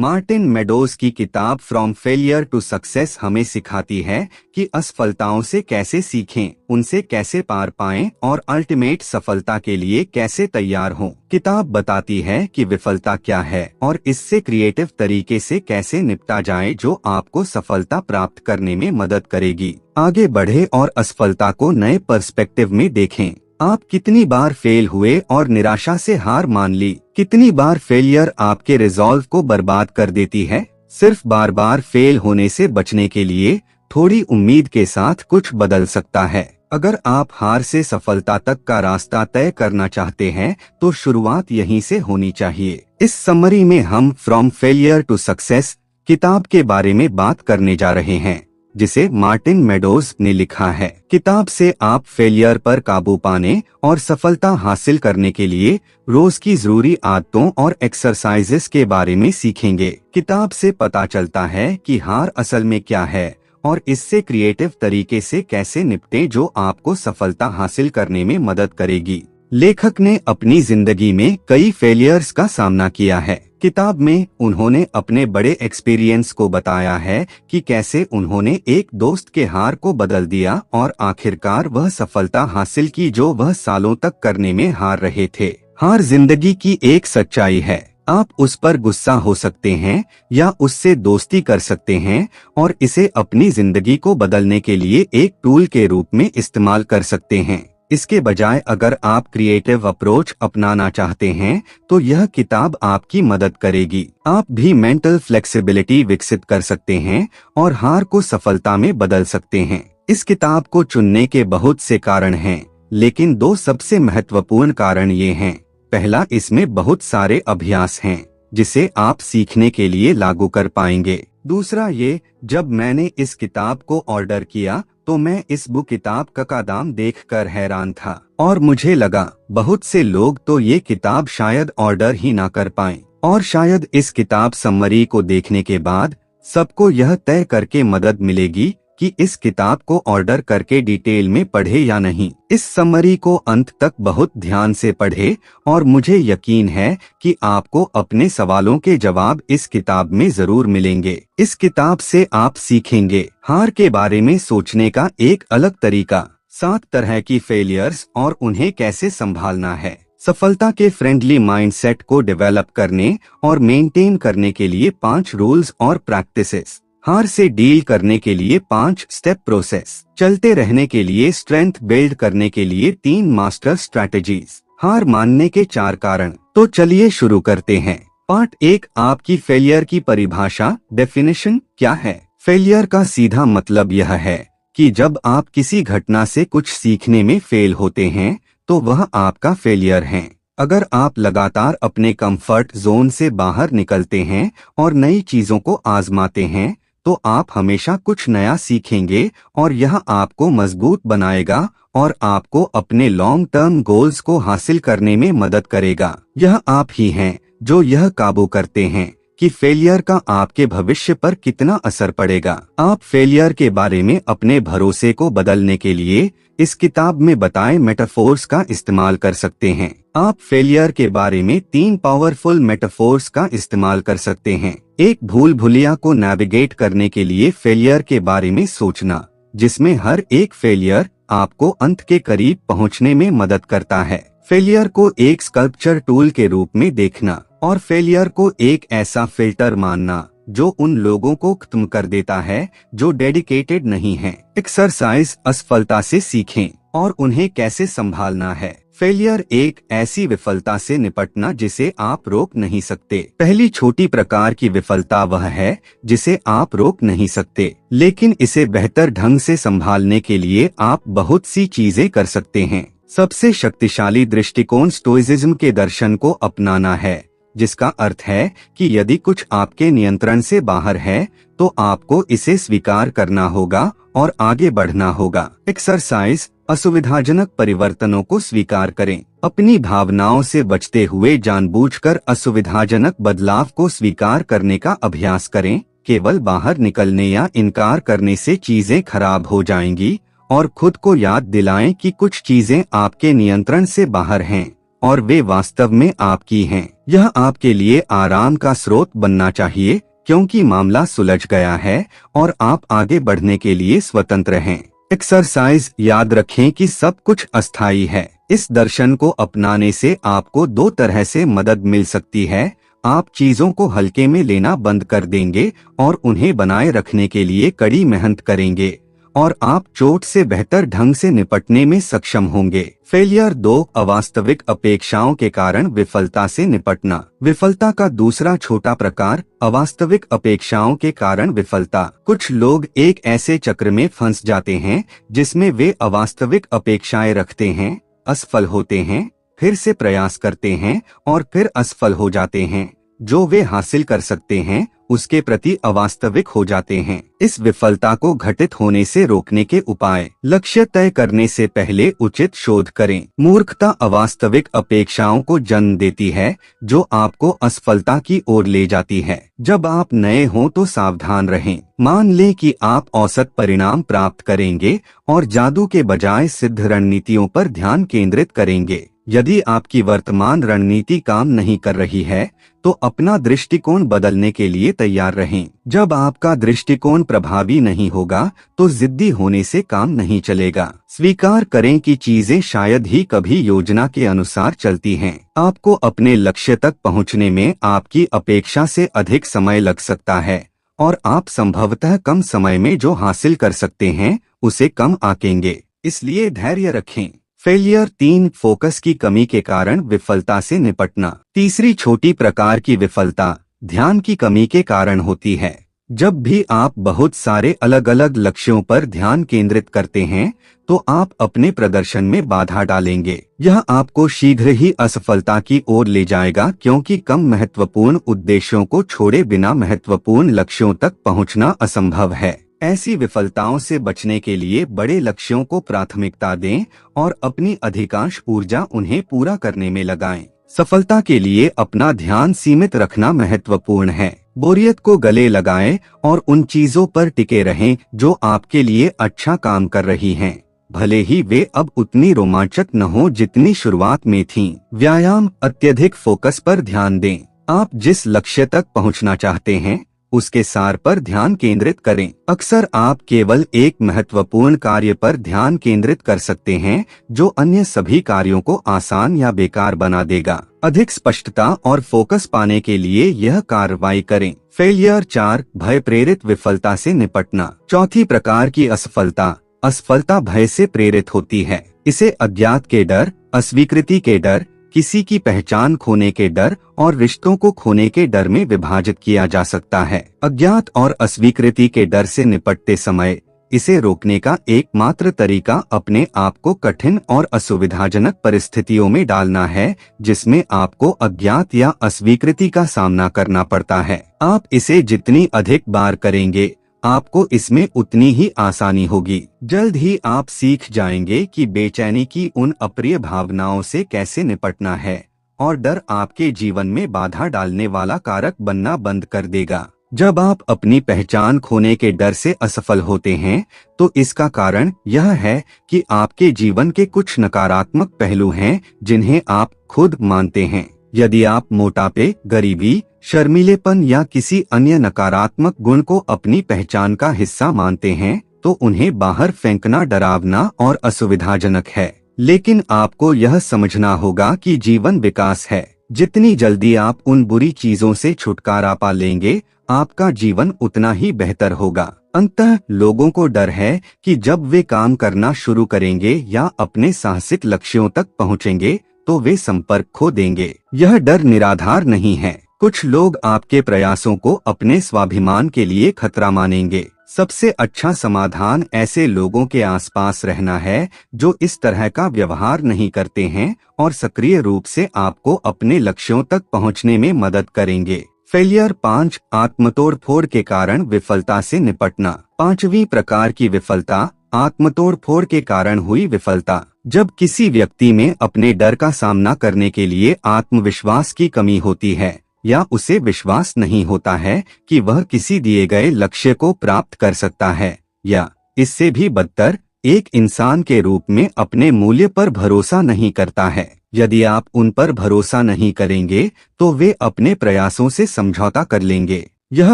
Martin meadows की किताब from failure to success हमें सिखाती है कि असफलताओं से कैसे सीखें, उनसे कैसे पार पाएं और अल्टीमेट सफलता के लिए कैसे तैयार हों। किताब बताती है कि विफलता क्या है और इससे क्रिएटिव तरीके से कैसे निपटा जाए जो आपको सफलता प्राप्त करने में मदद करेगी। आगे बढ़े और असफलता को नए पर्सपेक्टिव में देखें। आप कितनी बार फेल हुए और निराशा से हार मान ली? कितनी बार फेलियर आपके रिजॉल्व को बर्बाद कर देती है? सिर्फ बार बार फेल होने से बचने के लिए थोड़ी उम्मीद के साथ कुछ बदल सकता है। अगर आप हार से सफलता तक का रास्ता तय करना चाहते हैं तो शुरुआत यहीं से होनी चाहिए। इस समरी में हम फ्रॉम फेलियर टू सक्सेस किताब के बारे में बात करने जा रहे हैं, जिसे मार्टिन मेडोज ने लिखा है। किताब से आप फेलियर पर काबू पाने और सफलता हासिल करने के लिए रोज की जरूरी आदतों और एक्सरसाइजेस के बारे में सीखेंगे। किताब से पता चलता है कि हार असल में क्या है और इससे क्रिएटिव तरीके से कैसे निपटें जो आपको सफलता हासिल करने में मदद करेगी। लेखक ने अपनी जिंदगी में कई फेलियर्स का सामना किया है। किताब में उन्होंने अपने बड़े एक्सपीरियंस को बताया है कि कैसे उन्होंने एक दोस्त के हार को बदल दिया और आखिरकार वह सफलता हासिल की जो वह सालों तक करने में हार रहे थे। हार जिंदगी की एक सच्चाई है। आप उस पर गुस्सा हो सकते हैं या उससे दोस्ती कर सकते हैं और इसे अपनी जिंदगी को बदलने के लिए एक टूल के रूप में इस्तेमाल कर सकते हैं। इसके बजाय अगर आप क्रिएटिव अप्रोच अपनाना चाहते हैं तो यह किताब आपकी मदद करेगी। आप भी मेंटल फ्लेक्सिबिलिटी विकसित कर सकते हैं और हार को सफलता में बदल सकते हैं। इस किताब को चुनने के बहुत से कारण हैं, लेकिन दो सबसे महत्वपूर्ण कारण ये हैं। पहला, इसमें बहुत सारे अभ्यास हैं जिसे आप सीखने के लिए लागू कर पाएंगे। दूसरा ये, जब मैंने इस किताब को ऑर्डर किया तो मैं इस बुक किताब का दाम देखकर हैरान था और मुझे लगा बहुत से लोग तो ये किताब शायद ऑर्डर ही ना कर पाएं और शायद इस किताब समरी को देखने के बाद सबको यह तय करके मदद मिलेगी कि इस किताब को ऑर्डर करके डिटेल में पढ़े या नहीं। इस समरी को अंत तक बहुत ध्यान से पढ़े और मुझे यकीन है कि आपको अपने सवालों के जवाब इस किताब में जरूर मिलेंगे। इस किताब से आप सीखेंगे हार के बारे में सोचने का एक अलग तरीका, 7 तरह की फेलियर्स और उन्हें कैसे संभालना है, सफलता के फ्रेंडली माइंडसेट को डेवलप करने और मेंटेन करने के लिए 5 रूल्स और प्रैक्टिसेस, हार से डील करने के लिए 5 स्टेप प्रोसेस, चलते रहने के लिए स्ट्रेंथ बिल्ड करने के लिए 3 मास्टर स्ट्रैटेजीज, हार मानने के 4 कारण। तो चलिए शुरू करते हैं। पार्ट 1, आपकी फेलियर की परिभाषा, डेफिनेशन क्या है? फेलियर का सीधा मतलब यह है कि जब आप किसी घटना से कुछ सीखने में फेल होते हैं तो वह आपका फेलियर है। अगर आप लगातार अपने कंफर्ट जोन से बाहर निकलते हैं और नई चीजों को आजमाते हैं तो आप हमेशा कुछ नया सीखेंगे और यह आपको मजबूत बनाएगा और आपको अपने लॉन्ग टर्म गोल्स को हासिल करने में मदद करेगा। यह आप ही हैं जो यह काबू करते हैं कि फेलियर का आपके भविष्य पर कितना असर पड़ेगा। आप फेलियर के बारे में अपने भरोसे को बदलने के लिए इस किताब में बताए मेटाफोर्स का इस्तेमाल कर सकते हैं। आप फेलियर के बारे में 3 पावरफुल मेटाफोर्स का इस्तेमाल कर सकते हैं। एक, भूल भुलिया को नेविगेट करने के लिए फेलियर के बारे में सोचना, जिसमें हर एक फेलियर आपको अंत के करीब पहुंचने में मदद करता है। फेलियर को एक स्कल्पचर टूल के रूप में देखना और फेलियर को एक ऐसा फिल्टर मानना जो उन लोगों को खत्म कर देता है जो डेडिकेटेड नहीं हैं। एक्सरसाइज, असफलता से सीखें और उन्हें कैसे संभालना है। फेलियर एक ऐसी विफलता से निपटना जिसे आप रोक नहीं सकते। पहली छोटी प्रकार की विफलता वह है जिसे आप रोक नहीं सकते, लेकिन इसे बेहतर ढंग से संभालने के लिए आप बहुत सी चीजें कर सकते हैं। सबसे शक्तिशाली दृष्टिकोण स्टोइसिज्म के दर्शन को अपनाना है, जिसका अर्थ है कि यदि कुछ आपके नियंत्रण से बाहर है तो आपको इसे स्वीकार करना होगा और आगे बढ़ना होगा। एक्सरसाइज, असुविधाजनक परिवर्तनों को स्वीकार करें। अपनी भावनाओं से बचते हुए जानबूझकर असुविधाजनक बदलाव को स्वीकार करने का अभ्यास करें। केवल बाहर निकलने या इनकार करने से चीजें खराब हो जाएंगी और खुद को याद दिलाएं कि कुछ चीजें आपके नियंत्रण से बाहर हैं और वे वास्तव में आपकी हैं। यह आपके लिए आराम का स्रोत बनना चाहिए, क्योंकि मामला सुलझ गया है और आप आगे बढ़ने के लिए स्वतंत्र हैं। एक्सरसाइज, याद रखें कि सब कुछ अस्थायी है। इस दर्शन को अपनाने से आपको दो तरह से मदद मिल सकती है। आप चीजों को हल्के में लेना बंद कर देंगे और उन्हें बनाए रखने के लिए कड़ी मेहनत करेंगे, और आप चोट से बेहतर ढंग से निपटने में सक्षम होंगे। फेलियर 2, अवास्तविक अपेक्षाओं के कारण विफलता से निपटना। विफलता का दूसरा छोटा प्रकार, अवास्तविक अपेक्षाओं के कारण विफलता। कुछ लोग एक ऐसे चक्र में फंस जाते हैं जिसमें वे अवास्तविक अपेक्षाएं रखते हैं, असफल होते हैं, फिर से प्रयास करते हैं और फिर असफल हो जाते हैं। जो वे हासिल कर सकते हैं उसके प्रति अवास्तविक हो जाते हैं। इस विफलता को घटित होने से रोकने के उपाय। लक्ष्य तय करने से पहले उचित शोध करें। मूर्खता अवास्तविक अपेक्षाओं को जन्म देती है, जो आपको असफलता की ओर ले जाती है। जब आप नए हों तो सावधान रहें। मान लें कि आप औसत परिणाम प्राप्त करेंगे और जादू के बजाय सिद्ध रणनीतियों पर ध्यान केंद्रित करेंगे। यदि आपकी वर्तमान रणनीति काम नहीं कर रही है तो अपना दृष्टिकोण बदलने के लिए तैयार रहें। जब आपका दृष्टिकोण प्रभावी नहीं होगा तो जिद्दी होने से काम नहीं चलेगा। स्वीकार करें कि चीजें शायद ही कभी योजना के अनुसार चलती हैं। आपको अपने लक्ष्य तक पहुंचने में आपकी अपेक्षा से अधिक समय लग सकता है और आप संभवतः कम समय में जो हासिल कर सकते हैं उसे कम आंकेंगे। इसलिए धैर्य रखें। फेलियर 3, फोकस की कमी के कारण विफलता से निपटना। तीसरी छोटी प्रकार की विफलता ध्यान की कमी के कारण होती है। जब भी आप बहुत सारे अलग अलग लक्ष्यों पर ध्यान केंद्रित करते हैं तो आप अपने प्रदर्शन में बाधा डालेंगे। यह आपको शीघ्र ही असफलता की ओर ले जाएगा, क्योंकि कम महत्वपूर्ण उद्देश्यों को छोड़े बिना महत्वपूर्ण लक्ष्यों तक पहुंचना असंभव है। ऐसी विफलताओं से बचने के लिए बड़े लक्ष्यों को प्राथमिकता दें और अपनी अधिकांश ऊर्जा उन्हें पूरा करने में लगाएं। सफलता के लिए अपना ध्यान सीमित रखना महत्वपूर्ण है। बोरियत को गले लगाएं और उन चीजों पर टिके रहें जो आपके लिए अच्छा काम कर रही हैं, भले ही वे अब उतनी रोमांचक न हो जितनी शुरुआत में थीं। व्यायाम, अत्यधिक फोकस पर ध्यान दें। आप जिस लक्ष्य तक पहुंचना चाहते हैं उसके सार पर ध्यान केंद्रित करें। अक्सर आप केवल एक महत्वपूर्ण कार्य पर ध्यान केंद्रित कर सकते हैं जो अन्य सभी कार्यों को आसान या बेकार बना देगा। अधिक स्पष्टता और फोकस पाने के लिए यह कार्रवाई करें। फेलियर 4, भय प्रेरित विफलता से निपटना। चौथी प्रकार की असफलता, असफलता भय से प्रेरित होती है। इसे अज्ञात के डर, अस्वीकृति के डर, किसी की पहचान खोने के डर और रिश्तों को खोने के डर में विभाजित किया जा सकता है। अज्ञात और अस्वीकृति के डर से निपटते समय इसे रोकने का एकमात्र तरीका अपने आप को कठिन और असुविधाजनक परिस्थितियों में डालना है जिसमें आपको अज्ञात या अस्वीकृति का सामना करना पड़ता है। आप इसे जितनी अधिक बार करेंगे आपको इसमें उतनी ही आसानी होगी। जल्द ही आप सीख जाएंगे कि बेचैनी की उन अप्रिय भावनाओं से कैसे निपटना है और डर आपके जीवन में बाधा डालने वाला कारक बनना बंद कर देगा। जब आप अपनी पहचान खोने के डर से असफल होते हैं तो इसका कारण यह है कि आपके जीवन के कुछ नकारात्मक पहलू हैं जिन्हें आप खुद मानते हैं। यदि आप मोटापे, गरीबी, शर्मीलेपन या किसी अन्य नकारात्मक गुण को अपनी पहचान का हिस्सा मानते हैं तो उन्हें बाहर फेंकना डरावना और असुविधाजनक है। लेकिन आपको यह समझना होगा कि जीवन विकास है। जितनी जल्दी आप उन बुरी चीजों से छुटकारा पा लेंगे आपका जीवन उतना ही बेहतर होगा। अंततः लोगों को डर है कि जब वे काम करना शुरू करेंगे या अपने साहसिक लक्ष्यों तक पहुंचेंगे तो वे संपर्क खो देंगे। यह डर निराधार नहीं है। कुछ लोग आपके प्रयासों को अपने स्वाभिमान के लिए खतरा मानेंगे। सबसे अच्छा समाधान ऐसे लोगों के आसपास रहना है जो इस तरह का व्यवहार नहीं करते हैं और सक्रिय रूप से आपको अपने लक्ष्यों तक पहुंचने में मदद करेंगे। फेलियर 5, आत्मतोड़फोड़ के कारण विफलता से निपटना। पांचवी प्रकार की विफलता, आत्मतोड़फोड़ के कारण हुई विफलता। जब किसी व्यक्ति में अपने डर का सामना करने के लिए आत्मविश्वास की कमी होती है या उसे विश्वास नहीं होता है कि वह किसी दिए गए लक्ष्य को प्राप्त कर सकता है, या इससे भी बदतर एक इंसान के रूप में अपने मूल्य पर भरोसा नहीं करता है, यदि आप उन पर भरोसा नहीं करेंगे तो वे अपने प्रयासों से समझौता कर लेंगे। यह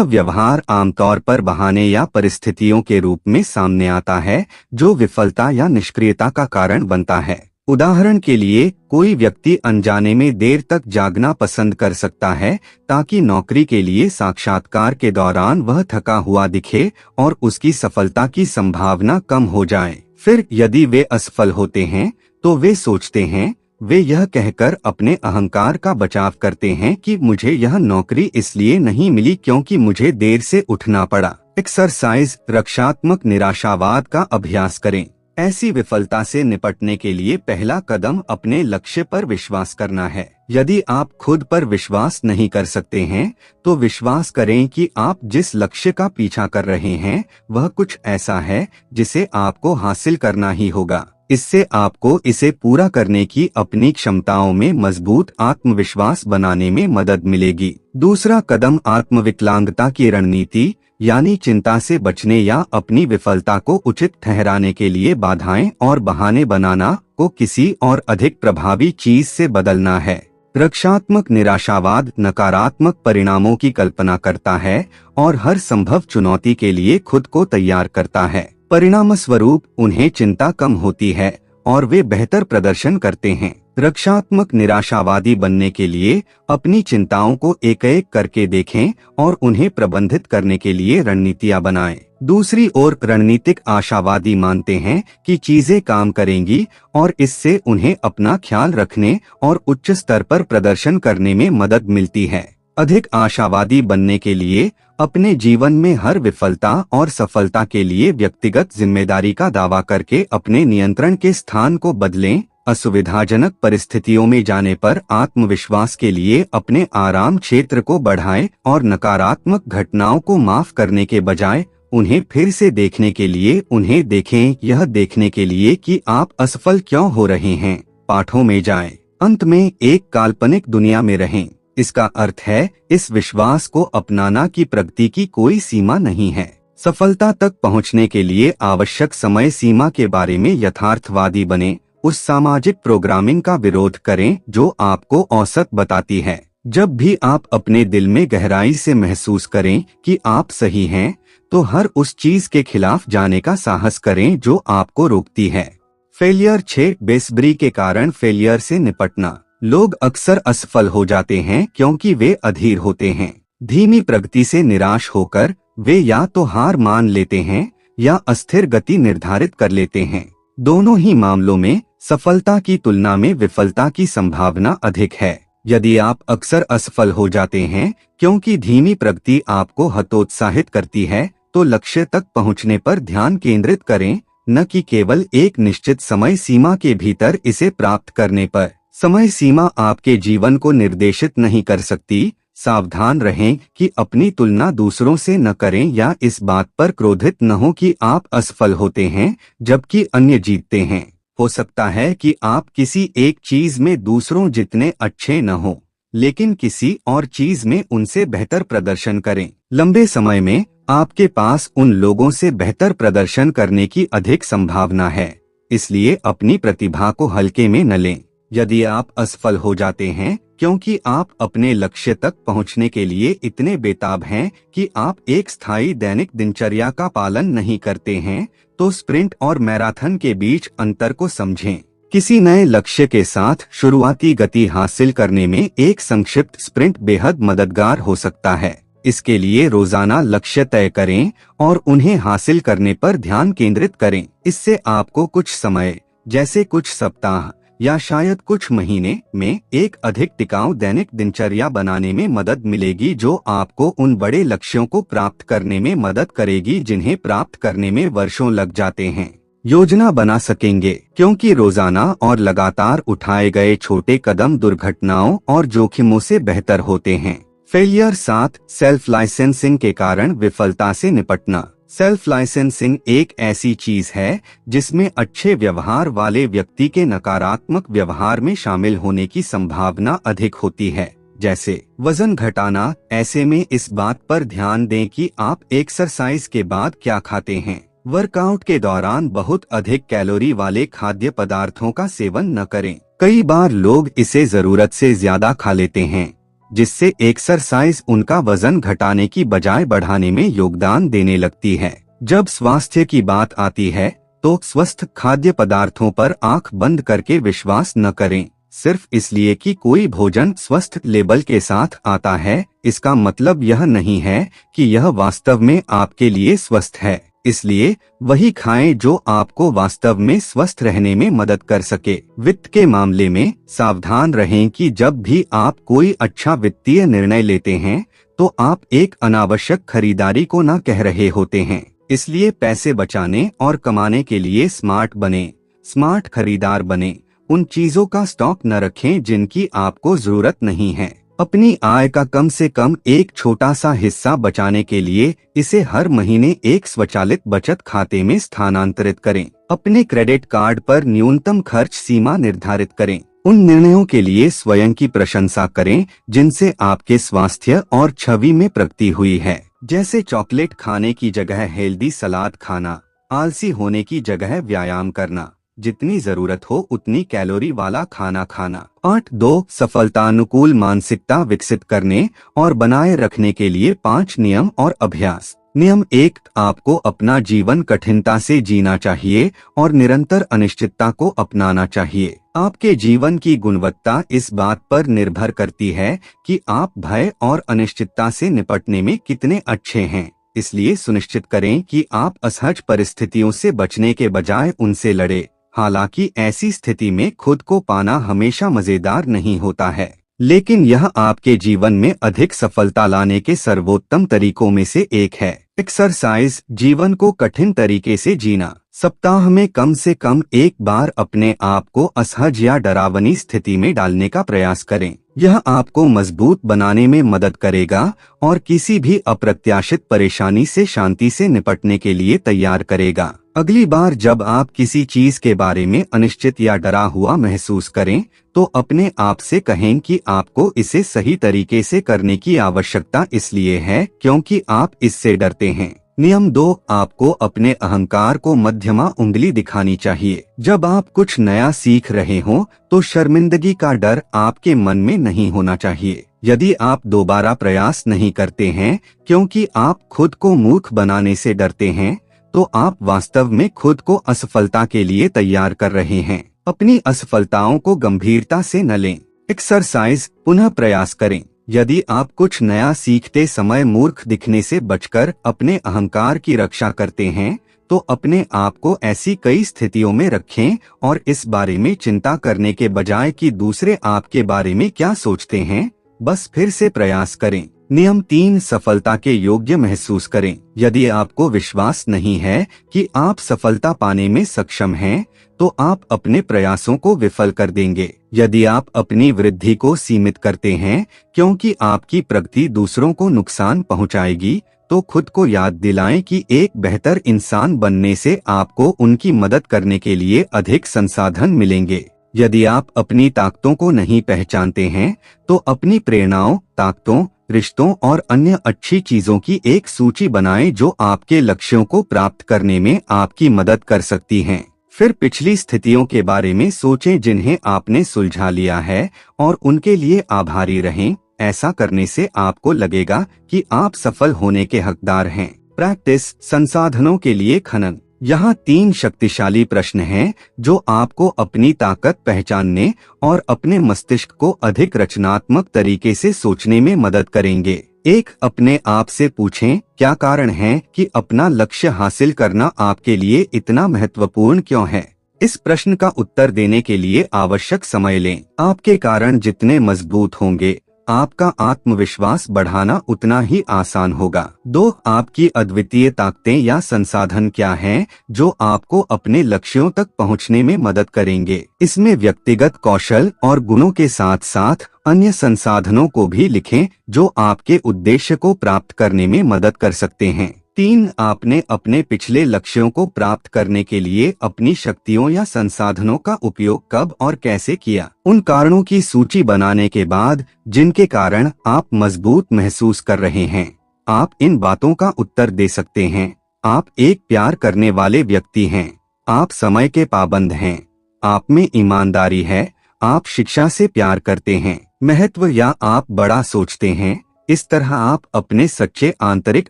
व्यवहार आमतौर पर बहाने या परिस्थितियों के रूप में सामने आता है जो विफलता या निष्क्रियता का कारण बनता है। उदाहरण के लिए, कोई व्यक्ति अनजाने में देर तक जागना पसंद कर सकता है ताकि नौकरी के लिए साक्षात्कार के दौरान वह थका हुआ दिखे और उसकी सफलता की संभावना कम हो जाए। फिर यदि वे असफल होते हैं तो वे सोचते हैं, वे यह कहकर अपने अहंकार का बचाव करते हैं कि मुझे यह नौकरी इसलिए नहीं मिली क्योंकि मुझे देर से उठना पड़ा। एक्सरसाइज, रक्षात्मक निराशावाद का अभ्यास करें। ऐसी विफलता से निपटने के लिए पहला कदम अपने लक्ष्य पर विश्वास करना है। यदि आप खुद पर विश्वास नहीं कर सकते हैं तो विश्वास करें कि आप जिस लक्ष्य का पीछा कर रहे हैं वह कुछ ऐसा है जिसे आपको हासिल करना ही होगा। इससे आपको इसे पूरा करने की अपनी क्षमताओं में मजबूत आत्मविश्वास बनाने में मदद मिलेगी। दूसरा कदम आत्मविकलांगता की रणनीति यानी चिंता से बचने या अपनी विफलता को उचित ठहराने के लिए बाधाएं और बहाने बनाना को किसी और अधिक प्रभावी चीज से बदलना है। रक्षात्मक निराशावाद नकारात्मक परिणामों की कल्पना करता है और हर संभव चुनौती के लिए खुद को तैयार करता है। परिणामस्वरूप उन्हें चिंता कम होती है और वे बेहतर प्रदर्शन करते हैं। रक्षात्मक निराशावादी बनने के लिए अपनी चिंताओं को एक-एक करके देखें और उन्हें प्रबंधित करने के लिए रणनीतियां बनाएं। दूसरी ओर रणनीतिक आशावादी मानते हैं कि चीजें काम करेंगी और इससे उन्हें अपना ख्याल रखने और उच्च स्तर पर प्रदर्शन करने में मदद मिलती है। अधिक आशावादी बनने के लिए अपने जीवन में हर विफलता और सफलता के लिए व्यक्तिगत जिम्मेदारी का दावा करके अपने नियंत्रण के स्थान को बदलें। असुविधाजनक परिस्थितियों में जाने पर आत्मविश्वास के लिए अपने आराम क्षेत्र को बढ़ाएं और नकारात्मक घटनाओं को माफ करने के बजाय उन्हें फिर से देखने के लिए उन्हें देखें। यह देखने के लिए कि आप असफल क्यों हो रहे हैं, पाठों में जाएं। अंत में एक काल्पनिक दुनिया में रहें। इसका अर्थ है इस विश्वास को अपनाना कि प्रगति की कोई सीमा नहीं है। सफलता तक पहुंचने के लिए आवश्यक समय सीमा के बारे में यथार्थवादी बने। उस सामाजिक प्रोग्रामिंग का विरोध करें जो आपको औसत बताती है। जब भी आप अपने दिल में गहराई से महसूस करें कि आप सही हैं, तो हर उस चीज के खिलाफ जाने का साहस करें जो आपको रोकती है। फेलियर 6 बेसब्री के कारण फेलियर से निपटना। लोग अक्सर असफल हो जाते हैं क्योंकि वे अधीर होते हैं। धीमी प्रगति से निराश होकर वे या तो हार मान लेते हैं या अस्थिर गति निर्धारित कर लेते हैं। दोनों ही मामलों में सफलता की तुलना में विफलता की संभावना अधिक है। यदि आप अक्सर असफल हो जाते हैं क्योंकि धीमी प्रगति आपको हतोत्साहित करती है, तो लक्ष्य तक पहुंचने पर ध्यान केंद्रित करें, न कि केवल एक निश्चित समय सीमा के भीतर इसे प्राप्त करने पर। समय सीमा आपके जीवन को निर्देशित नहीं कर सकती। सावधान रहें कि अपनी तुलना दूसरों से न करें या इस बात पर क्रोधित न हो कि आप असफल होते हैं जबकि अन्य जीतते हैं। हो सकता है कि आप किसी एक चीज में दूसरों जितने अच्छे न हो, लेकिन किसी और चीज में उनसे बेहतर प्रदर्शन करें। लंबे समय में आपके पास उन लोगों से बेहतर प्रदर्शन करने की अधिक संभावना है, इसलिए अपनी प्रतिभा को हल्के में न लें। यदि आप असफल हो जाते हैं क्योंकि आप अपने लक्ष्य तक पहुंचने के लिए इतने बेताब हैं कि आप एक स्थायी दैनिक दिनचर्या का पालन नहीं करते हैं, तो स्प्रिंट और मैराथन के बीच अंतर को समझें। किसी नए लक्ष्य के साथ शुरुआती गति हासिल करने में एक संक्षिप्त स्प्रिंट बेहद मददगार हो सकता है। इसके लिए रोजाना लक्ष्य तय करें और उन्हें हासिल करने पर ध्यान केंद्रित करें। इससे आपको कुछ समय, जैसे कुछ सप्ताह या शायद कुछ महीने में एक अधिक टिकाऊ दैनिक दिनचर्या बनाने में मदद मिलेगी, जो आपको उन बड़े लक्ष्यों को प्राप्त करने में मदद करेगी जिन्हें प्राप्त करने में वर्षों लग जाते हैं। योजना बना सकेंगे क्योंकि रोजाना और लगातार उठाए गए छोटे कदम दुर्घटनाओं और जोखिमों से बेहतर होते हैं। फेलियर 7 सेल्फ लाइसेंसिंग के कारण विफलता से निपटना। सेल्फ लाइसेंसिंग एक ऐसी चीज है जिसमें अच्छे व्यवहार वाले व्यक्ति के नकारात्मक व्यवहार में शामिल होने की संभावना अधिक होती है, जैसे वजन घटाना। ऐसे में इस बात पर ध्यान दें कि आप एक्सरसाइज के बाद क्या खाते हैं। वर्कआउट के दौरान बहुत अधिक कैलोरी वाले खाद्य पदार्थों का सेवन न करें। कई बार लोग इसे जरूरत से ज्यादा खा लेते हैं, जिससे एक्सरसाइज उनका वजन घटाने की बजाय बढ़ाने में योगदान देने लगती है। जब स्वास्थ्य की बात आती है तो स्वस्थ खाद्य पदार्थों पर आंख बंद करके विश्वास न करें। सिर्फ इसलिए कि कोई भोजन स्वस्थ लेबल के साथ आता है, इसका मतलब यह नहीं है कि यह वास्तव में आपके लिए स्वस्थ है। इसलिए वही खाएं जो आपको वास्तव में स्वस्थ रहने में मदद कर सके। वित्त के मामले में सावधान रहें कि जब भी आप कोई अच्छा वित्तीय निर्णय लेते हैं तो आप एक अनावश्यक खरीदारी को न कह रहे होते हैं। इसलिए पैसे बचाने और कमाने के लिए स्मार्ट बने। स्मार्ट खरीदार बने। उन चीजों का स्टॉक न रखें जिनकी आपको जरूरत नहीं है। अपनी आय का कम से कम एक छोटा सा हिस्सा बचाने के लिए इसे हर महीने एक स्वचालित बचत खाते में स्थानांतरित करें। अपने क्रेडिट कार्ड पर न्यूनतम खर्च सीमा निर्धारित करें। उन निर्णयों के लिए स्वयं की प्रशंसा करें जिनसे आपके स्वास्थ्य और छवि में प्रगति हुई है, जैसे चॉकलेट खाने की जगह हेल्दी सलाद खाना, आलसी होने की जगह व्यायाम करना, जितनी जरूरत हो उतनी कैलोरी वाला खाना खाना। 8.2 सफलतानुकूल मानसिकता विकसित करने और बनाए रखने के लिए 5 नियम और अभ्यास। नियम 1, आपको अपना जीवन कठिनता से जीना चाहिए और निरंतर अनिश्चितता को अपनाना चाहिए। आपके जीवन की गुणवत्ता इस बात पर निर्भर करती है कि आप भय और अनिश्चितता से निपटने में कितने अच्छे हैं। इसलिए सुनिश्चित करें कि आप असहज परिस्थितियों से बचने के बजाय उनसे लड़े। हालांकि ऐसी स्थिति में खुद को पाना हमेशा मजेदार नहीं होता है, लेकिन यह आपके जीवन में अधिक सफलता लाने के सर्वोत्तम तरीकों में से एक है। एक्सरसाइज, जीवन को कठिन तरीके से जीना। सप्ताह में कम से कम एक बार अपने आप को असहज या डरावनी स्थिति में डालने का प्रयास करें। यह आपको मजबूत बनाने में मदद करेगा और किसी भी अप्रत्याशित परेशानी से शांति से निपटने के लिए तैयार करेगा। अगली बार जब आप किसी चीज के बारे में अनिश्चित या डरा हुआ महसूस करें तो अपने आप से कहें कि आपको इसे सही तरीके से करने की आवश्यकता इसलिए है क्योंकि आप इससे डरते हैं। नियम 2, आपको अपने अहंकार को मध्यमा उंगली दिखानी चाहिए। जब आप कुछ नया सीख रहे हो तो शर्मिंदगी का डर आपके मन में नहीं होना चाहिए। यदि आप दोबारा प्रयास नहीं करते हैं क्योंकि आप खुद को मूर्ख बनाने से डरते हैं तो आप वास्तव में खुद को असफलता के लिए तैयार कर रहे हैं। अपनी असफलताओं को गंभीरता से न लें। एक्सरसाइज, पुनः प्रयास करें। यदि आप कुछ नया सीखते समय मूर्ख दिखने से बचकर अपने अहंकार की रक्षा करते हैं तो अपने आप को ऐसी कई स्थितियों में रखें और इस बारे में चिंता करने के बजाय कि दूसरे आपके बारे में क्या सोचते हैं, बस फिर से प्रयास करें। नियम 3, सफलता के योग्य महसूस करें। यदि आपको विश्वास नहीं है कि आप सफलता पाने में सक्षम हैं, तो आप अपने प्रयासों को विफल कर देंगे। यदि आप अपनी वृद्धि को सीमित करते हैं क्योंकि आपकी प्रगति दूसरों को नुकसान पहुंचाएगी, तो खुद को याद दिलाएं कि एक बेहतर इंसान बनने से आपको उनकी मदद करने के लिए अधिक संसाधन मिलेंगे। यदि आप अपनी ताकतों को नहीं पहचानते हैं तो अपनी प्रेरणाओं, ताकतों, रिश्तों और अन्य अच्छी चीजों की एक सूची बनाएं जो आपके लक्ष्यों को प्राप्त करने में आपकी मदद कर सकती हैं। फिर पिछली स्थितियों के बारे में सोचें जिन्हें आपने सुलझा लिया है और उनके लिए आभारी रहें। ऐसा करने से आपको लगेगा कि आप सफल होने के हकदार हैं। प्रैक्टिस, संसाधनों के लिए खनन। यहाँ 3 शक्तिशाली प्रश्न हैं जो आपको अपनी ताकत पहचानने और अपने मस्तिष्क को अधिक रचनात्मक तरीके से सोचने में मदद करेंगे। 1, अपने आप से पूछें, क्या कारण है कि अपना लक्ष्य हासिल करना आपके लिए इतना महत्वपूर्ण क्यों है? इस प्रश्न का उत्तर देने के लिए आवश्यक समय लें। आपके कारण जितने मजबूत होंगे, आपका आत्मविश्वास बढ़ाना उतना ही आसान होगा। 2, आपकी अद्वितीय ताकतें या संसाधन क्या हैं जो आपको अपने लक्ष्यों तक पहुंचने में मदद करेंगे? इसमें व्यक्तिगत कौशल और गुणों के साथ साथ अन्य संसाधनों को भी लिखें जो आपके उद्देश्य को प्राप्त करने में मदद कर सकते हैं। 3, आपने अपने पिछले लक्ष्यों को प्राप्त करने के लिए अपनी शक्तियों या संसाधनों का उपयोग कब और कैसे किया? उन कारणों की सूची बनाने के बाद जिनके कारण आप मजबूत महसूस कर रहे हैं, आप इन बातों का उत्तर दे सकते हैं। आप एक प्यार करने वाले व्यक्ति हैं, आप समय के पाबंद हैं, आप में ईमानदारी है, आप शिक्षा से प्यार करते हैं, महत्व या आप बड़ा सोचते हैं, इस तरह आप अपने सच्चे आंतरिक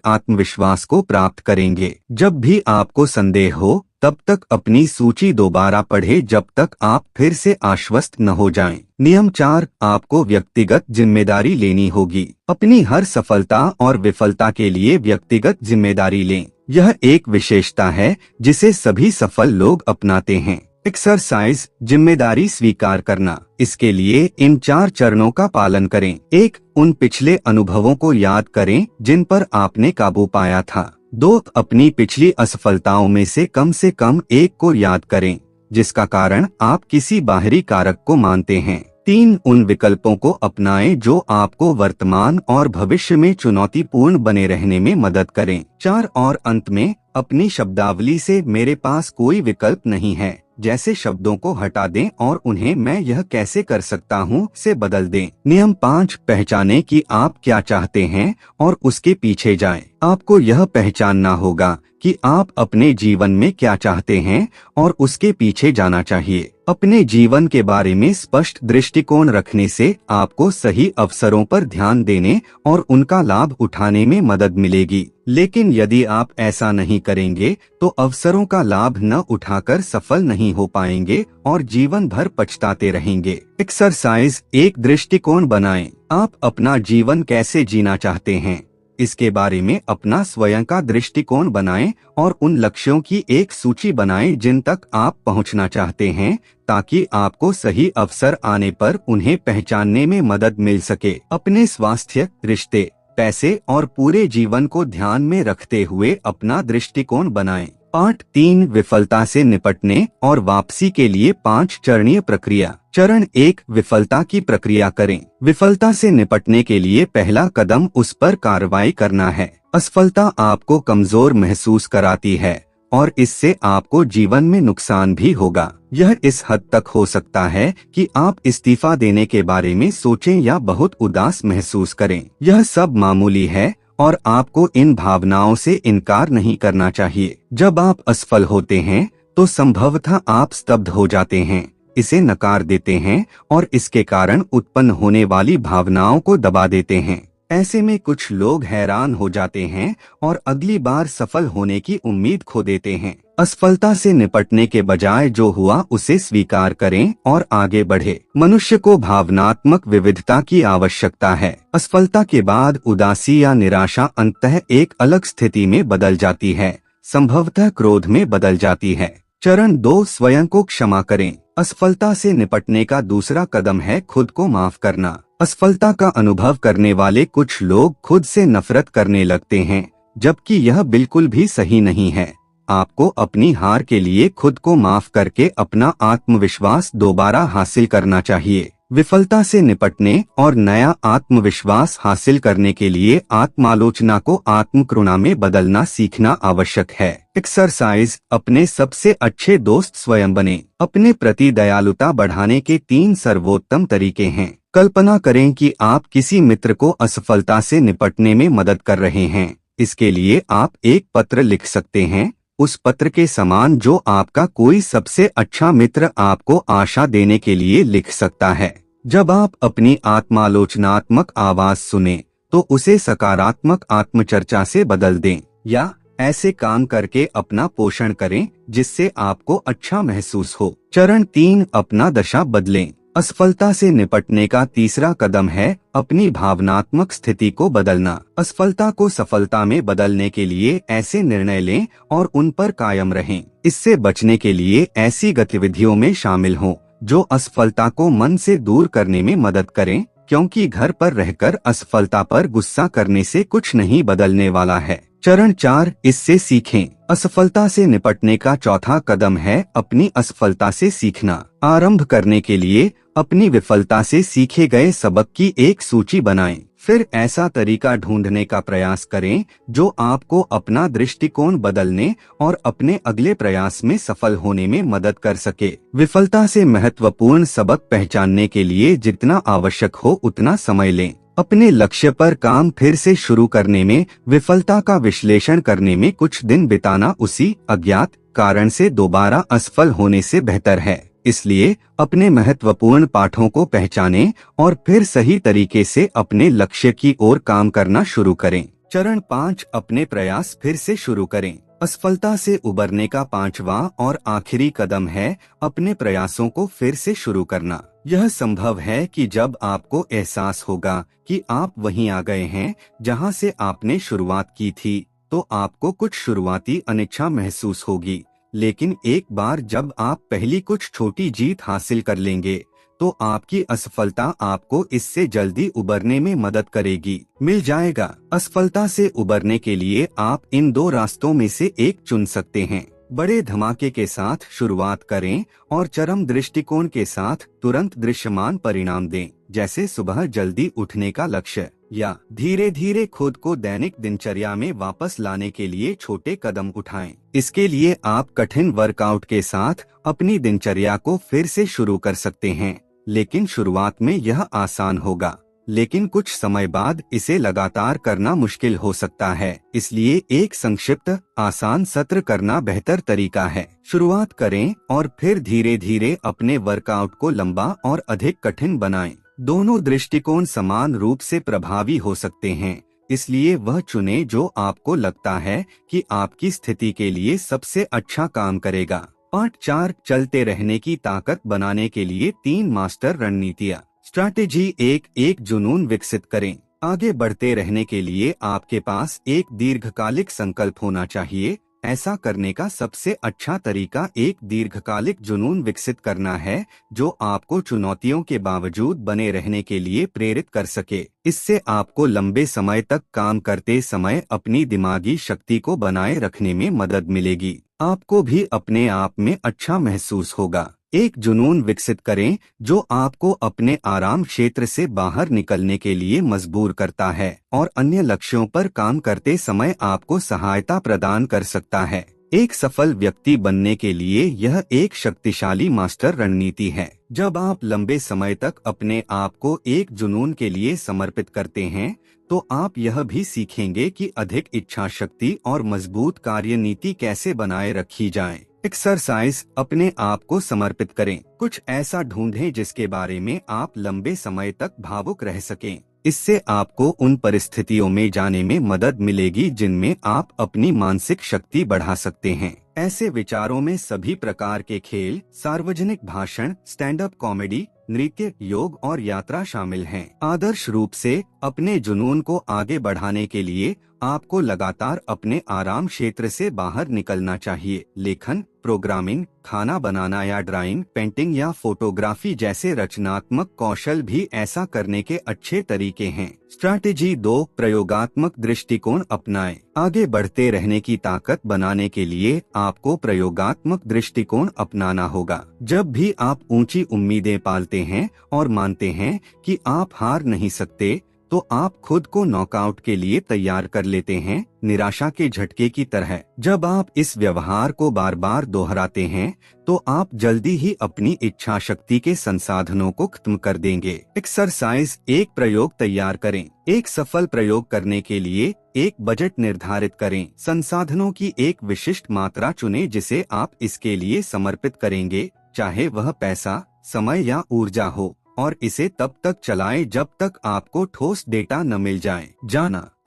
आत्मविश्वास को प्राप्त करेंगे। जब भी आपको संदेह हो तब तक अपनी सूची दोबारा पढ़ें जब तक आप फिर से आश्वस्त न हो जाएं। नियम 4, आपको व्यक्तिगत जिम्मेदारी लेनी होगी। अपनी हर सफलता और विफलता के लिए व्यक्तिगत जिम्मेदारी लें। यह एक विशेषता है जिसे सभी सफल लोग अपनाते हैं। एक्सरसाइज, जिम्मेदारी स्वीकार करना। इसके लिए इन 4 चरणों का पालन करें। 1, उन पिछले अनुभवों को याद करें जिन पर आपने काबू पाया था। 2, अपनी पिछली असफलताओं में से कम एक को याद करें जिसका कारण आप किसी बाहरी कारक को मानते हैं। 3, उन विकल्पों को अपनाएं जो आपको वर्तमान और भविष्य में चुनौतीपूर्ण बने रहने में मदद करें। 4, और अंत में अपनी शब्दावली से मेरे पास कोई विकल्प नहीं है जैसे शब्दों को हटा दें और उन्हें मैं यह कैसे कर सकता हूँ से बदल दें। नियम 5, पहचानें कि आप क्या चाहते हैं और उसके पीछे जाएं। आपको यह पहचानना होगा कि आप अपने जीवन में क्या चाहते हैं और उसके पीछे जाना चाहिए। अपने जीवन के बारे में स्पष्ट दृष्टिकोण रखने से आपको सही अवसरों पर ध्यान देने और उनका लाभ उठाने में मदद मिलेगी। लेकिन यदि आप ऐसा नहीं करेंगे तो अवसरों का लाभ न उठाकर सफल नहीं हो पाएंगे और जीवन भर पछताते रहेंगे। एक्सरसाइज, एक दृष्टिकोण बनाएं। आप अपना जीवन कैसे जीना चाहते हैं इसके बारे में अपना स्वयं का दृष्टिकोण बनाएं और उन लक्ष्यों की एक सूची बनाएं जिन तक आप पहुंचना चाहते हैं ताकि आपको सही अवसर आने पर उन्हें पहचानने में मदद मिल सके। अपने स्वास्थ्य, रिश्ते, पैसे और पूरे जीवन को ध्यान में रखते हुए अपना दृष्टिकोण बनाएं। पार्ट 3, विफलता से निपटने और वापसी के लिए 5 चरणीय प्रक्रिया। चरण 1, विफलता की प्रक्रिया करें। विफलता से निपटने के लिए पहला कदम उस पर कार्रवाई करना है। असफलता आपको कमजोर महसूस कराती है और इससे आपको जीवन में नुकसान भी होगा। यह इस हद तक हो सकता है कि आप इस्तीफा देने के बारे में सोचें या बहुत उदास महसूस करें। यह सब मामूली है और आपको इन भावनाओं से इनकार नहीं करना चाहिए। जब आप असफल होते हैं तो संभवतः आप स्तब्ध हो जाते हैं, इसे नकार देते हैं और इसके कारण उत्पन्न होने वाली भावनाओं को दबा देते हैं। ऐसे में कुछ लोग हैरान हो जाते हैं और अगली बार सफल होने की उम्मीद खो देते हैं। असफलता से निपटने के बजाय जो हुआ उसे स्वीकार करें और आगे बढ़े। मनुष्य को भावनात्मक विविधता की आवश्यकता है। असफलता के बाद उदासी या निराशा अंततः एक अलग स्थिति में बदल जाती है, संभवतः क्रोध में बदल जाती है। चरण 2, स्वयं को क्षमा करें। असफलता से निपटने का दूसरा कदम है खुद को माफ करना। असफलता का अनुभव करने वाले कुछ लोग खुद से नफरत करने लगते हैं, जबकि यह बिल्कुल भी सही नहीं है। आपको अपनी हार के लिए खुद को माफ करके अपना आत्मविश्वास दोबारा हासिल करना चाहिए। विफलता से निपटने और नया आत्मविश्वास हासिल करने के लिए आत्मालोचना को आत्मकरुणा में बदलना सीखना आवश्यक है। एक्सरसाइज, अपने सबसे अच्छे दोस्त स्वयं बने। अपने प्रति दयालुता बढ़ाने के 3 सर्वोत्तम तरीके हैं। कल्पना करें कि आप किसी मित्र को असफलता से निपटने में मदद कर रहे हैं। इसके लिए आप एक पत्र लिख सकते हैं, उस पत्र के समान जो आपका कोई सबसे अच्छा मित्र आपको आशा देने के लिए लिख सकता है। जब आप अपनी आत्मालोचनात्मक आवाज सुने तो उसे सकारात्मक आत्मचर्चा से बदल दें या ऐसे काम करके अपना पोषण करें जिससे आपको अच्छा महसूस हो। चरण 3, अपना दशा बदलें। असफलता से निपटने का तीसरा कदम है अपनी भावनात्मक स्थिति को बदलना। असफलता को सफलता में बदलने के लिए ऐसे निर्णय लें और उन पर कायम रहें। इससे बचने के लिए ऐसी गतिविधियों में शामिल हों जो असफलता को मन से दूर करने में मदद करें, क्योंकि घर पर रहकर असफलता पर गुस्सा करने से कुछ नहीं बदलने वाला है। चरण 4, इससे सीखें। असफलता से निपटने का चौथा कदम है अपनी असफलता से सीखना। आरंभ करने के लिए अपनी विफलता से सीखे गए सबक की एक सूची बनाएं। फिर ऐसा तरीका ढूंढने का प्रयास करें जो आपको अपना दृष्टिकोण बदलने और अपने अगले प्रयास में सफल होने में मदद कर सके। विफलता से महत्वपूर्ण सबक पहचानने के लिए जितना आवश्यक हो उतना समय लें। अपने लक्ष्य पर काम फिर से शुरू करने में विफलता का विश्लेषण करने में कुछ दिन बिताना उसी अज्ञात कारण से दोबारा असफल होने से बेहतर है। इसलिए अपने महत्वपूर्ण पाठों को पहचानें और फिर सही तरीके से अपने लक्ष्य की ओर काम करना शुरू करें। चरण 5, अपने प्रयास फिर से शुरू करें। असफलता से उबरने का 5वां और आखिरी कदम है अपने प्रयासों को फिर से शुरू करना। यह संभव है कि जब आपको एहसास होगा कि आप वहीं आ गए हैं जहां से आपने शुरुआत की थी, तो आपको कुछ शुरुआती अनिच्छा महसूस होगी। लेकिन एक बार जब आप पहली कुछ छोटी जीत हासिल कर लेंगे, तो आपकी असफलता आपको इससे जल्दी उबरने में मदद करेगी। मिल जाएगा। असफलता से उबरने के लिए आप इन 2 रास्तों में से एक चुन सकते हैं। बड़े धमाके के साथ शुरुआत करें और चरम दृष्टिकोण के साथ तुरंत दृश्यमान परिणाम दें, जैसे सुबह जल्दी उठने का लक्ष्य, या धीरे धीरे खुद को दैनिक दिनचर्या में वापस लाने के लिए छोटे कदम उठाएं। इसके लिए आप कठिन वर्कआउट के साथ अपनी दिनचर्या को फिर से शुरू कर सकते हैं, लेकिन शुरुआत में यह आसान होगा, लेकिन कुछ समय बाद इसे लगातार करना मुश्किल हो सकता है। इसलिए एक संक्षिप्त, आसान सत्र करना बेहतर तरीका है। शुरुआत करें और फिर धीरे धीरे अपने वर्कआउट को लंबा और अधिक कठिन बनाएं। दोनों दृष्टिकोण समान रूप से प्रभावी हो सकते हैं, इसलिए वह चुनें जो आपको लगता है कि आपकी स्थिति के लिए सबसे अच्छा काम करेगा। पार्ट 4, चलते रहने की ताकत बनाने के लिए 3 मास्टर रणनीतियाँ। स्ट्रैटेजी 1, एक जुनून विकसित करें। आगे बढ़ते रहने के लिए आपके पास एक दीर्घकालिक संकल्प होना चाहिए। ऐसा करने का सबसे अच्छा तरीका एक दीर्घकालिक जुनून विकसित करना है, जो आपको चुनौतियों के बावजूद बने रहने के लिए प्रेरित कर सके। इससे आपको लंबे समय तक काम करते समय अपनी दिमागी शक्ति को बनाए रखने में मदद मिलेगी। आपको भी अपने आप में अच्छा महसूस होगा। एक जुनून विकसित करें जो आपको अपने आराम क्षेत्र से बाहर निकलने के लिए मजबूर करता है और अन्य लक्ष्यों पर काम करते समय आपको सहायता प्रदान कर सकता है। एक सफल व्यक्ति बनने के लिए यह एक शक्तिशाली मास्टर रणनीति है। जब आप लंबे समय तक अपने आप को एक जुनून के लिए समर्पित करते हैं, तो आप यह भी सीखेंगे कि अधिक इच्छा शक्ति और मजबूत कार्यनीति कैसे बनाए रखी जाए। एक्सरसाइज, अपने आप को समर्पित करें। कुछ ऐसा ढूंढें जिसके बारे में आप लंबे समय तक भावुक रह सकें। इससे आपको उन परिस्थितियों में जाने में मदद मिलेगी जिनमें आप अपनी मानसिक शक्ति बढ़ा सकते हैं। ऐसे विचारों में सभी प्रकार के खेल, सार्वजनिक भाषण, स्टैंड अप कॉमेडी, नृत्य, योग और यात्रा शामिल हैं। आदर्श रूप से अपने जुनून को आगे बढ़ाने के लिए आपको लगातार अपने आराम क्षेत्र से बाहर निकलना चाहिए। लेखन, प्रोग्रामिंग, खाना बनाना या ड्राइंग, पेंटिंग या फोटोग्राफी जैसे रचनात्मक कौशल भी ऐसा करने के अच्छे तरीके हैं। स्ट्रैटेजी 2, प्रयोगात्मक दृष्टिकोण अपनाएं। आगे बढ़ते रहने की ताकत बनाने के लिए आपको प्रयोगात्मक दृष्टिकोण अपनाना होगा। जब भी आप ऊंची उम्मीदें पालते हैं और मानते हैं कि आप हार नहीं सकते, तो आप खुद को नॉकआउट के लिए तैयार कर लेते हैं, निराशा के झटके की तरह। जब आप इस व्यवहार को बार बार दोहराते हैं, तो आप जल्दी ही अपनी इच्छा शक्ति के संसाधनों को खत्म कर देंगे। एक्सरसाइज, एक प्रयोग तैयार करें। एक सफल प्रयोग करने के लिए एक बजट निर्धारित करें। संसाधनों की एक विशिष्ट मात्रा चुनें जिसे आप इसके लिए समर्पित करेंगे, चाहे वह पैसा, समय या ऊर्जा हो, और इसे तब तक चलाएं जब तक आपको ठोस डेटा न मिल जाए।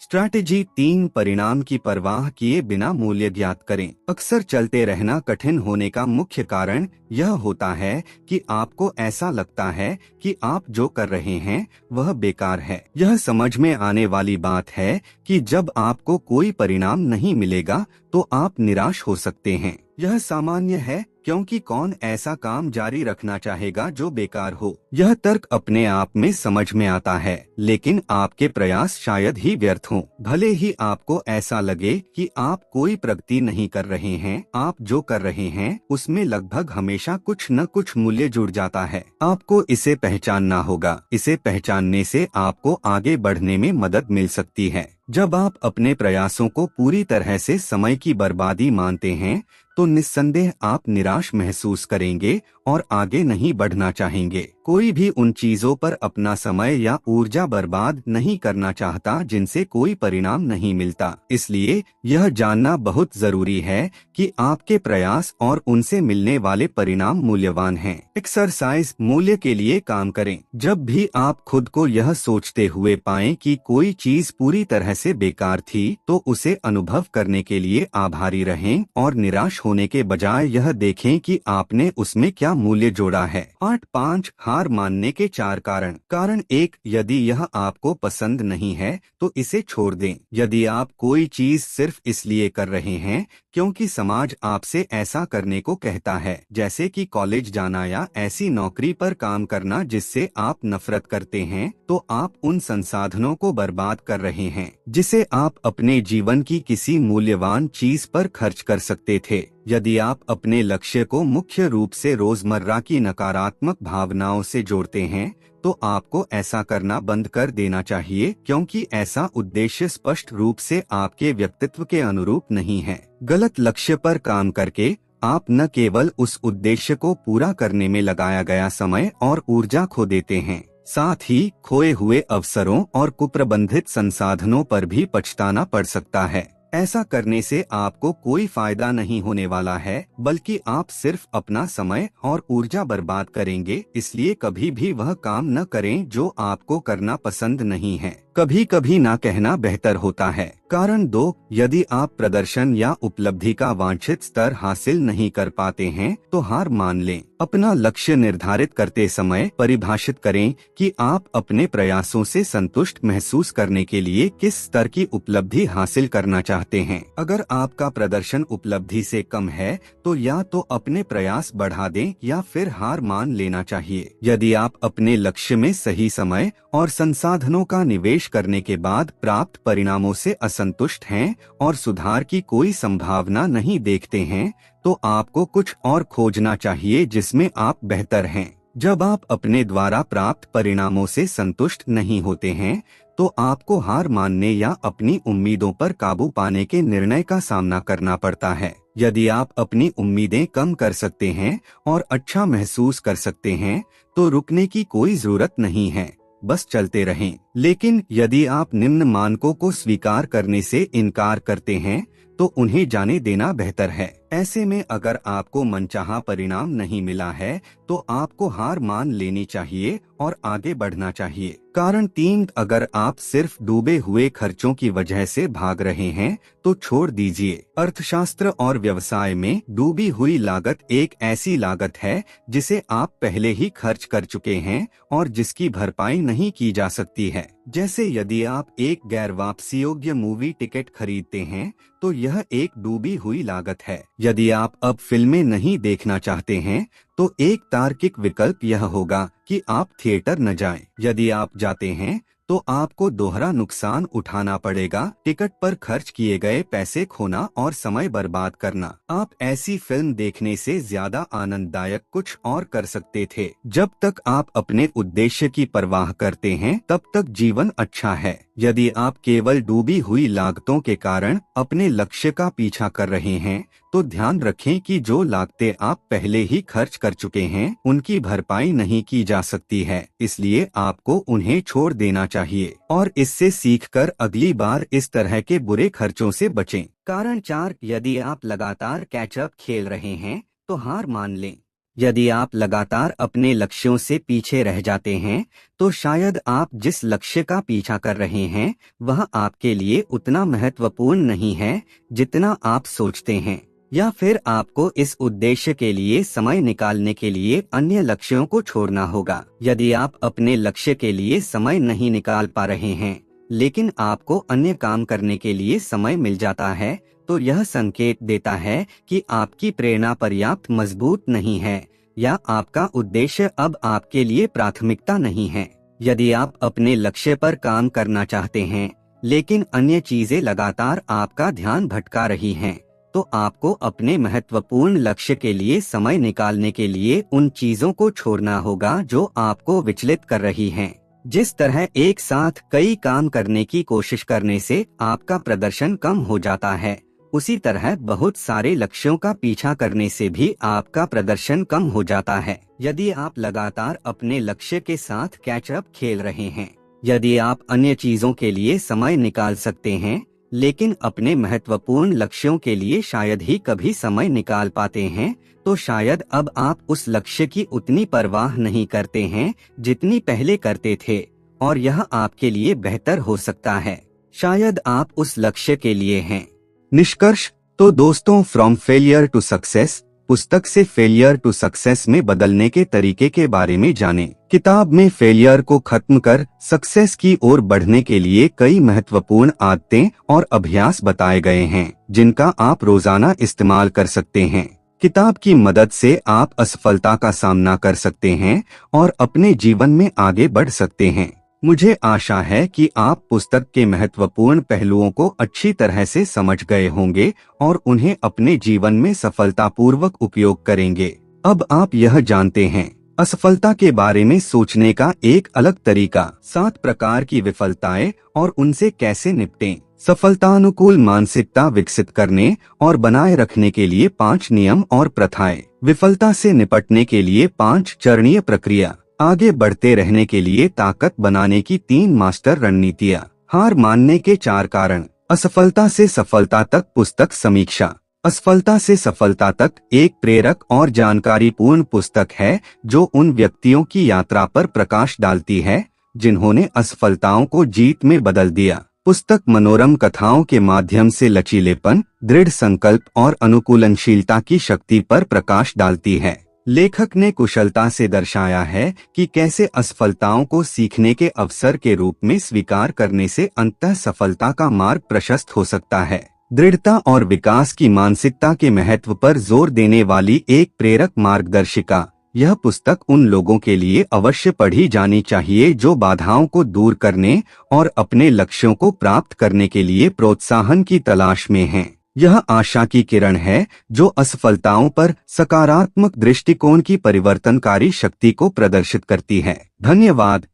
स्ट्रैटेजी 3, परिणाम की परवाह किए बिना मूल्य ज्ञात करें। अक्सर चलते रहना कठिन होने का मुख्य कारण यह होता है कि आपको ऐसा लगता है कि आप जो कर रहे हैं वह बेकार है। यह समझ में आने वाली बात है कि जब आपको कोई परिणाम नहीं मिलेगा तो आप निराश हो सकते हैं। यह सामान्य है, क्योंकि कौन ऐसा काम जारी रखना चाहेगा जो बेकार हो। यह तर्क अपने आप में समझ में आता है, लेकिन आपके प्रयास शायद ही व्यर्थ हों। भले ही आपको ऐसा लगे कि आप कोई प्रगति नहीं कर रहे हैं, आप जो कर रहे हैं उसमें लगभग हमेशा कुछ न कुछ मूल्य जुड़ जाता है। आपको इसे पहचानना होगा। इसे पहचानने से आपको आगे बढ़ने में मदद मिल सकती है। जब आप अपने प्रयासों को पूरी तरह से समय की बर्बादी मानते हैं, तो निस्संदेह आप निराश महसूस करेंगे और आगे नहीं बढ़ना चाहेंगे। कोई भी उन चीजों पर अपना समय या ऊर्जा बर्बाद नहीं करना चाहता जिनसे कोई परिणाम नहीं मिलता। इसलिए यह जानना बहुत जरूरी है कि आपके प्रयास और उनसे मिलने वाले परिणाम मूल्यवान हैं। एक्सरसाइज मूल्य के लिए काम करें। जब भी आप खुद को यह सोचते हुए पाएं कि कोई चीज पूरी तरह से बेकार थी, तो उसे अनुभव करने के लिए आभारी रहें और निराश होने के बजाय यह देखें कि आपने उसमें क्या मूल्य जोड़ा है। 8.5 हार मानने के 4 कारण। कारण 1, यदि यह आपको पसंद नहीं है तो इसे छोड़ दें। यदि आप कोई चीज सिर्फ इसलिए कर रहे हैं क्योंकि समाज आपसे ऐसा करने को कहता है, जैसे कि कॉलेज जाना या ऐसी नौकरी पर काम करना जिससे आप नफरत करते हैं, तो आप उन संसाधनों को बर्बाद कर रहे हैं जिसे आप अपने जीवन की किसी मूल्यवान चीज पर खर्च कर सकते थे। यदि आप अपने लक्ष्य को मुख्य रूप से रोजमर्रा की नकारात्मक भावनाओं से जोड़ते हैं, तो आपको ऐसा करना बंद कर देना चाहिए, क्योंकि ऐसा उद्देश्य स्पष्ट रूप से आपके व्यक्तित्व के अनुरूप नहीं है। गलत लक्ष्य पर काम करके आप न केवल उस उद्देश्य को पूरा करने में लगाया गया समय और ऊर्जा खो देते हैं, साथ ही खोए हुए अवसरों और कुप्रबंधित संसाधनों पर भी पछताना पड़ सकता है। ऐसा करने से आपको कोई फायदा नहीं होने वाला है, बल्कि आप सिर्फ अपना समय और ऊर्जा बर्बाद करेंगे। इसलिए कभी भी वह काम न करें जो आपको करना पसंद नहीं है। कभी कभी ना कहना बेहतर होता है। कारण 2, यदि आप प्रदर्शन या उपलब्धि का वांछित स्तर हासिल नहीं कर पाते हैं तो हार मान लें। अपना लक्ष्य निर्धारित करते समय परिभाषित करें कि आप अपने प्रयासों से संतुष्ट महसूस करने के लिए किस स्तर की उपलब्धि हासिल करना चाहते हैं। अगर आपका प्रदर्शन उपलब्धि से कम है तो या तो अपने प्रयास बढ़ा दें या फिर हार मान लेना चाहिए। यदि आप अपने लक्ष्य में सही समय और संसाधनों का निवेश करने के बाद प्राप्त परिणामों से असंतुष्ट हैं और सुधार की कोई संभावना नहीं देखते हैं, तो आपको कुछ और खोजना चाहिए जिसमें आप बेहतर हैं। जब आप अपने द्वारा प्राप्त परिणामों से संतुष्ट नहीं होते हैं, तो आपको हार मानने या अपनी उम्मीदों पर काबू पाने के निर्णय का सामना करना पड़ता है। यदि आप अपनी उम्मीदें कम कर सकते हैं और अच्छा महसूस कर सकते हैं, तो रुकने की कोई जरूरत नहीं है, बस चलते रहें। लेकिन यदि आप निम्न मानकों को स्वीकार करने से इनकार करते हैं, तो उन्हें जाने देना बेहतर है। ऐसे में अगर आपको मनचाहा परिणाम नहीं मिला है, तो आपको हार मान लेनी चाहिए और आगे बढ़ना चाहिए। कारण 3, अगर आप सिर्फ डूबे हुए खर्चों की वजह से भाग रहे हैं तो छोड़ दीजिए। अर्थशास्त्र और व्यवसाय में डूबी हुई लागत एक ऐसी लागत है जिसे आप पहले ही खर्च कर चुके हैं और जिसकी भरपाई नहीं की जा सकती है। जैसे यदि आप एक गैर वापसी योग्य मूवी टिकट खरीदते हैं, तो यह एक डूबी हुई लागत है। यदि आप अब फिल्में नहीं देखना चाहते हैं, तो एक तार्किक विकल्प यह होगा कि आप थिएटर न जाएं। यदि आप जाते हैं तो आपको दोहरा नुकसान उठाना पड़ेगा, टिकट पर खर्च किए गए पैसे खोना और समय बर्बाद करना। आप ऐसी फिल्म देखने से ज्यादा आनंददायक कुछ और कर सकते थे। जब तक आप अपने उद्देश्य की परवाह करते हैं, तब तक जीवन अच्छा है। यदि आप केवल डूबी हुई लागतों के कारण अपने लक्ष्य का पीछा कर रहे हैं, तो ध्यान रखें कि जो लागतें आप पहले ही खर्च कर चुके हैं, उनकी भरपाई नहीं की जा सकती है। इसलिए आपको उन्हें छोड़ देना चाहिए और इससे सीखकर अगली बार इस तरह के बुरे खर्चों से बचें। कारण 4, यदि आप लगातार कैचअप खेल रहे हैं तो हार मान लें। यदि आप लगातार अपने लक्ष्यों से पीछे रह जाते हैं, तो शायद आप जिस लक्ष्य का पीछा कर रहे हैं वह आपके लिए उतना महत्वपूर्ण नहीं है जितना आप सोचते हैं, या फिर आपको इस उद्देश्य के लिए समय निकालने के लिए अन्य लक्ष्यों को छोड़ना होगा। यदि आप अपने लक्ष्य के लिए समय नहीं निकाल पा रहे हैं, लेकिन आपको अन्य काम करने के लिए समय मिल जाता है, तो यह संकेत देता है कि आपकी प्रेरणा पर्याप्त मजबूत नहीं है या आपका उद्देश्य अब आपके लिए प्राथमिकता नहीं है। यदि आप अपने लक्ष्य पर काम करना चाहते हैं, लेकिन अन्य चीजें लगातार आपका ध्यान भटका रही हैं, तो आपको अपने महत्वपूर्ण लक्ष्य के लिए समय निकालने के लिए उन चीजों को छोड़ना होगा जो आपको विचलित कर रही हैं। जिस तरह एक साथ कई काम करने की कोशिश करने से आपका प्रदर्शन कम हो जाता है, उसी तरह बहुत सारे लक्ष्यों का पीछा करने से भी आपका प्रदर्शन कम हो जाता है। यदि आप लगातार अपने लक्ष्य के साथ कैचअप खेल रहे हैं, यदि आप अन्य चीजों के लिए समय निकाल सकते हैं लेकिन अपने महत्वपूर्ण लक्ष्यों के लिए शायद ही कभी समय निकाल पाते हैं, तो शायद अब आप उस लक्ष्य की उतनी परवाह नहीं करते हैं जितनी पहले करते थे, और यह आपके लिए बेहतर हो सकता है। शायद आप उस लक्ष्य के लिए हैं। निष्कर्ष तो दोस्तों, फ्रॉम फेलियर टू सक्सेस पुस्तक से फेलियर टू सक्सेस में बदलने के तरीके के बारे में जानें। किताब में फेलियर को खत्म कर सक्सेस की ओर बढ़ने के लिए कई महत्वपूर्ण आदतें और अभ्यास बताए गए हैं, जिनका आप रोजाना इस्तेमाल कर सकते हैं। किताब की मदद से आप असफलता का सामना कर सकते हैं और अपने जीवन में आगे बढ़ सकते हैं। मुझे आशा है कि आप पुस्तक के महत्वपूर्ण पहलुओं को अच्छी तरह से समझ गए होंगे और उन्हें अपने जीवन में सफलतापूर्वक उपयोग करेंगे। अब आप यह जानते हैं असफलता के बारे में सोचने का एक अलग तरीका, 7 प्रकार की विफलताएं और उनसे कैसे निपटें, सफलतानुकूल मानसिकता विकसित करने और बनाए रखने के लिए 5 नियम और प्रथाएं, विफलता से निपटने के लिए 5 चरणीय प्रक्रिया, आगे बढ़ते रहने के लिए ताकत बनाने की 3 मास्टर रणनीतियाँ, हार मानने के 4 कारण, असफलता से सफलता तक पुस्तक समीक्षा। असफलता से सफलता तक एक प्रेरक और जानकारीपूर्ण पुस्तक है जो उन व्यक्तियों की यात्रा पर प्रकाश डालती है जिन्होंने असफलताओं को जीत में बदल दिया। पुस्तक मनोरम कथाओं के माध्यम से लचीलेपन, दृढ़ संकल्प और अनुकूलनशीलता की शक्ति पर प्रकाश डालती है। लेखक ने कुशलता से दर्शाया है कि कैसे असफलताओं को सीखने के अवसर के रूप में स्वीकार करने से अंततः सफलता का मार्ग प्रशस्त हो सकता है। दृढ़ता और विकास की मानसिकता के महत्व पर जोर देने वाली एक प्रेरक मार्गदर्शिका। यह पुस्तक उन लोगों के लिए अवश्य पढ़ी जानी चाहिए जो बाधाओं को दूर करने और अपने लक्ष्यों को प्राप्त करने के लिए प्रोत्साहन की तलाश में हैं। यह आशा की किरण है जो असफलताओं पर सकारात्मक दृष्टिकोण की परिवर्तनकारी शक्ति को प्रदर्शित करती है। धन्यवाद।